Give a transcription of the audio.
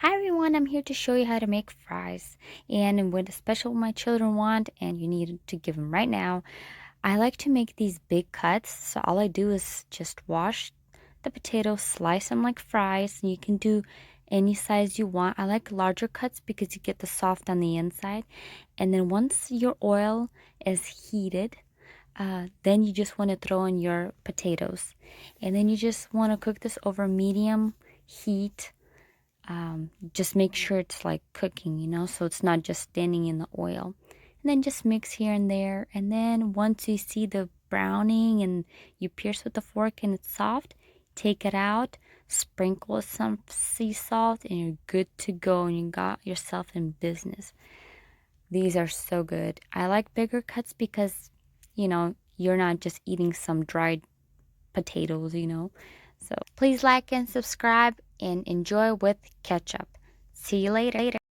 Hi everyone, I'm here to show you how to make fries. And what especially my children want, and you need to give them right now. I like to make these big cuts. So all I do is just wash the potatoes, slice them like fries. And you can do any size you want. I like larger cuts because you get the soft on the inside. And then once your oil is heated, then you just want to throw in your potatoes. And then you just want to cook this over medium heat. Just make sure it's like cooking, so it's not just standing in the oil. And then just mix here and there. And then once you see the browning and you pierce with the fork and it's soft, take it out, sprinkle some sea salt, and you're good to go. And you got yourself in business. These are so good. I like bigger cuts because, you're not just eating some dried potatoes. So please like and subscribe and enjoy with ketchup. See you later.